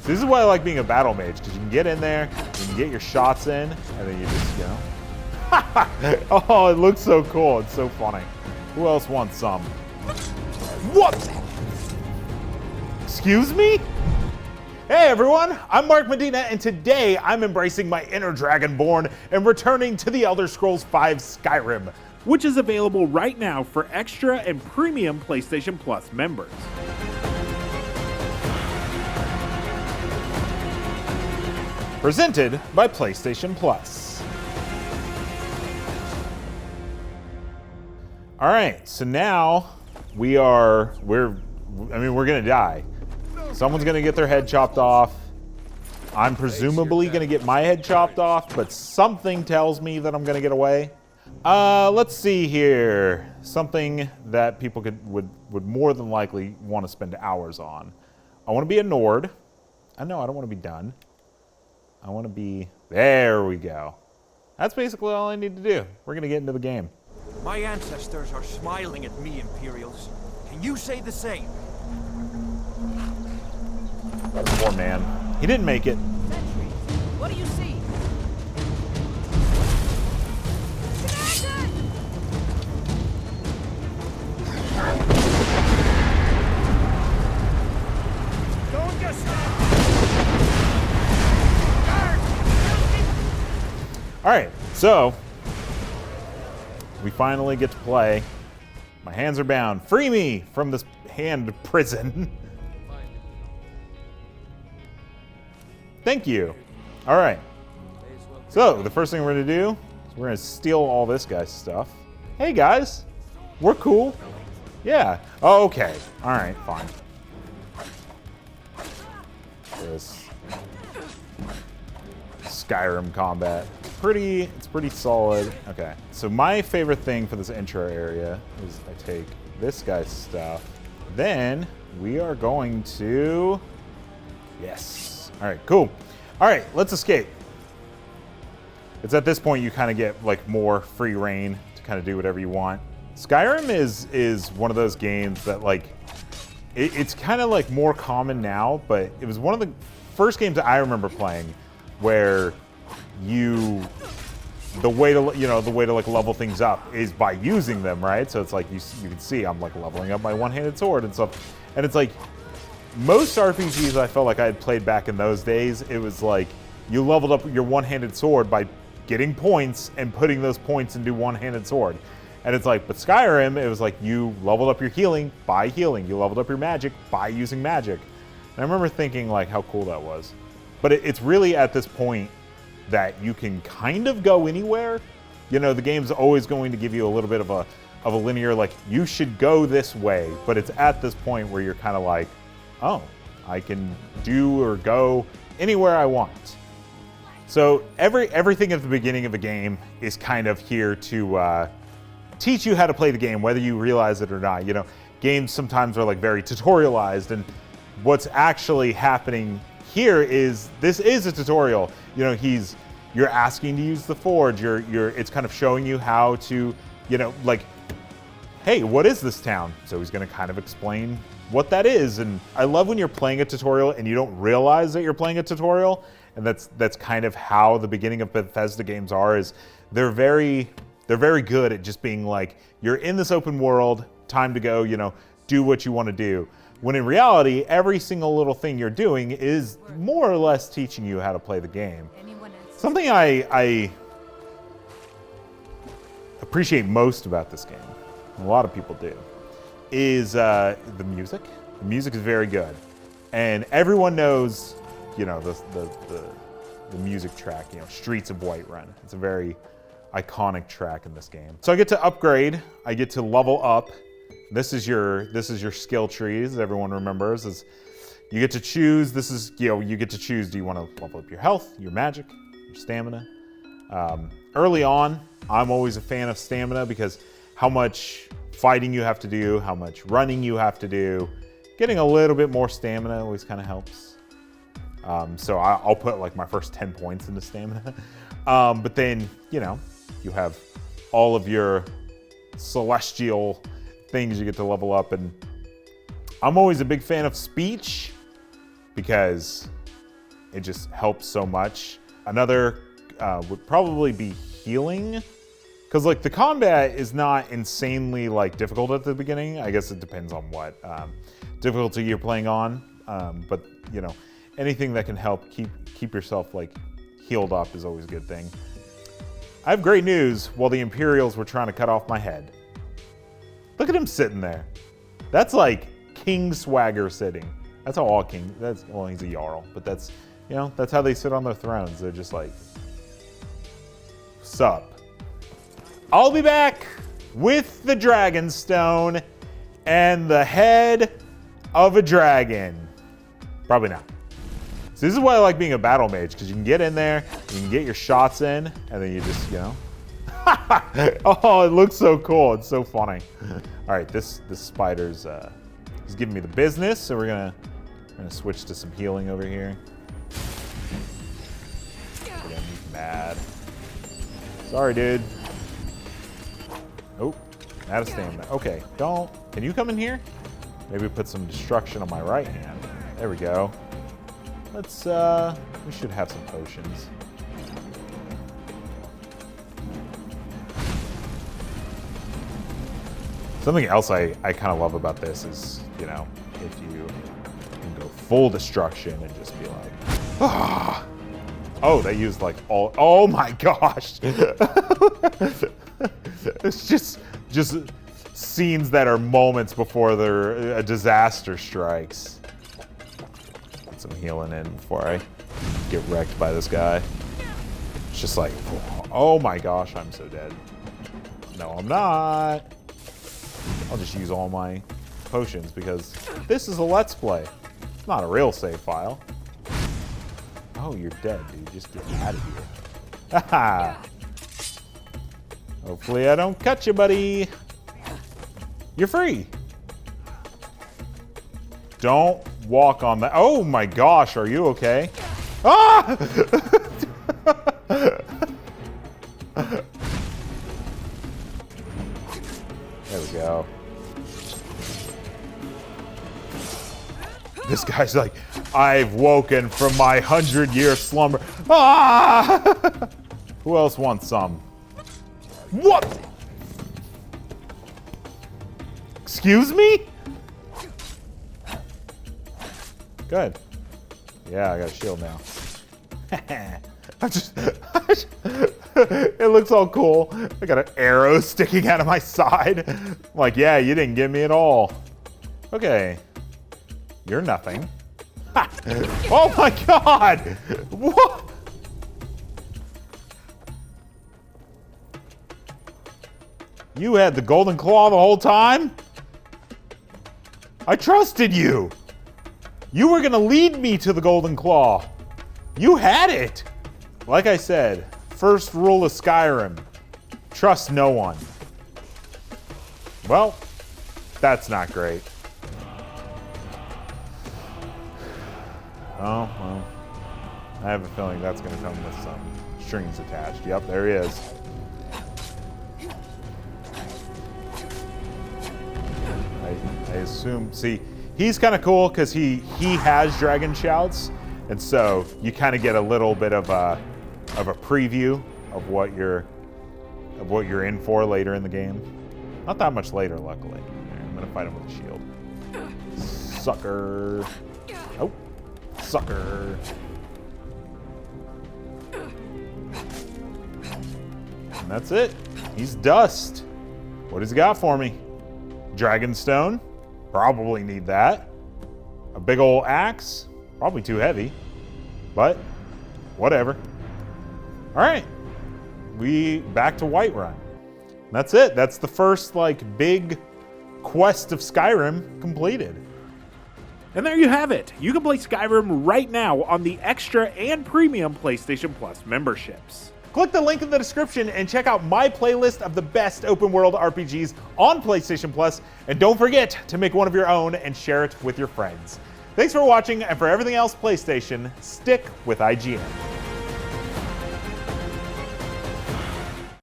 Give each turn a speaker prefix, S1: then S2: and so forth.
S1: So this is why I like being a battle mage, because you can get in there, you can get your shots in, and then you just, you know. Oh, it looks so cool. It's so funny. Who else wants some? What? Excuse me? Hey everyone, I'm Mark Medina, and today I'm embracing my inner Dragonborn and returning to the Elder Scrolls V Skyrim,
S2: which is available right now for extra and premium PlayStation Plus members.
S1: Presented by PlayStation Plus. All right, so now we're gonna die. Someone's gonna get their head chopped off. I'm presumably gonna get my head chopped off, but something tells me that I'm gonna get away. Let's see here. Something that people would more than likely want to spend hours on. I want to be a Nord. I know I don't want to be done. I want to be, there we go. That's basically all I need to do. We're gonna get into the game.
S3: My ancestors are smiling at me, Imperials. Can you say the same?
S1: Poor man. He didn't make it.
S4: Sentry, what do you see?
S3: Don't just
S1: All right, so we finally get to play. My hands are bound. Free me from this hand prison. Thank you. All right. So the first thing we're gonna do is we're gonna steal all this guy's stuff. Hey guys, we're cool. Yeah. Oh, okay. All right. Fine. This Skyrim combat. It's pretty solid. Okay, so my favorite thing for this intro area is I take this guy's stuff. Then we are going to, yes. All right, cool. All right, let's escape. It's at this point you kind of get like more free reign to kind of do whatever you want. Skyrim is one of those games that like, it's kind of like more common now, but it was one of the first games that I remember playing where the way to like level things up is by using them, right? So it's like you can see I'm like leveling up my one-handed sword and stuff, and it's like most RPGs I felt like I had played back in those days, it was like you leveled up your one-handed sword by getting points and putting those points into one-handed sword. And it's like, but Skyrim, it was like you leveled up your healing by healing, you leveled up your magic by using magic. And I remember thinking like how cool that was. But it's really at this point that you can kind of go anywhere. You know, the game's always going to give you a little bit of a linear, like, you should go this way. But it's at this point where you're kind of like, oh, I can do or go anywhere I want. So everything at the beginning of the game is kind of here to teach you how to play the game, whether you realize it or not. You know, games sometimes are like very tutorialized, and what's actually happening here is this is a tutorial. You know, you're asking to use the forge. It's kind of showing you how to, you know, like, hey, what is this town? So he's going to kind of explain what that is. And I love when you're playing a tutorial and you don't realize that you're playing a tutorial. And that's kind of how the beginning of Bethesda games are. Is they're very good at just being like, you're in this open world, time to go, you know, do what you want to do. When in reality, every single little thing you're doing is more or less teaching you how to play the game. Something I appreciate most about this game, a lot of people do, is the music. The music is very good. And everyone knows, you know, the music track, you know, Streets of Whiterun. It's a very iconic track in this game. So I get to upgrade, I get to level up. This is your skill trees, as everyone remembers. Is you get to choose. This is, you know, you get to choose. Do you want to level up your health, your magic, your stamina? Early on, I'm always a fan of stamina because how much fighting you have to do, how much running you have to do. Getting a little bit more stamina always kind of helps. So I'll put like my first 10 points into stamina. But then, you know, you have all of your celestial things you get to level up. And I'm always a big fan of speech because It just helps so much. Another would probably be healing. Because like the combat is not insanely like difficult at the beginning. I guess it depends on what difficulty you're playing on. But you know, anything that can help keep yourself like healed up is always a good thing. I have great news. While the Imperials were trying to cut off my head, look at him sitting there. That's like king swagger sitting. That's how all king. Well, he's a jarl, but that's, you know, that's how they sit on their thrones. They're just like, sup. I'll be back with the dragon stone and the head of a dragon. Probably not. So this is why I like being a battle mage, because you can get in there, you can get your shots in, and then you just, you know. Oh, it looks so cool. It's so funny. All right, this spider's he's giving me the business, so we're gonna switch to some healing over here. We're gonna be mad. Sorry, dude. Oh, out of stamina. Okay, can you come in here? Maybe put some destruction on my right hand. There we go. Let's, we should have some potions. Something else I kind of love about this is, you know, if you can go full destruction and just be like, ah. Oh, they used like all, oh my gosh. It's just scenes that are moments before a disaster strikes. Put some healing in before I get wrecked by this guy. It's just like, oh my gosh, I'm so dead. No, I'm not. I'll just use all my potions because this is a Let's Play. It's not a real save file. Oh, you're dead, dude. Just get out of here. Haha. Hopefully I don't cut you, buddy. You're free. Don't walk on that. Oh my gosh, are you okay? Ah! There we go. This guy's like, I've woken from my 100-year slumber. Ah! Who else wants some? What? Excuse me? Good. Yeah, I got a shield now. It looks all cool. I got an arrow sticking out of my side. I'm like, yeah, you didn't get me at all. Okay. You're nothing. Ha! Oh my god! What? You had the golden claw the whole time? I trusted you. You were gonna lead me to the golden claw. You had it. Like I said, first rule of Skyrim, trust no one. Well, that's not great. Oh, well, I have a feeling that's gonna come with some strings attached. Yep, there he is. I assume, see, he's kind of cool because he has dragon shouts, and so you kind of get a little bit of a preview of what you're in for later in the game. Not that much later, luckily. I'm gonna fight him with a shield. Sucker. Oh, sucker. And that's it. He's dust. What has he got for me? Dragonstone. Probably need that. A big old axe. Probably too heavy. But whatever. All right. We back to Whiterun. That's it. That's the first like big quest of Skyrim completed.
S2: And there you have it. You can play Skyrim right now on the Extra and Premium PlayStation Plus memberships.
S1: Click the link in the description and check out my playlist of the best open world RPGs on PlayStation Plus. And don't forget to make one of your own and share it with your friends. Thanks for watching, and for everything else PlayStation, stick with IGN.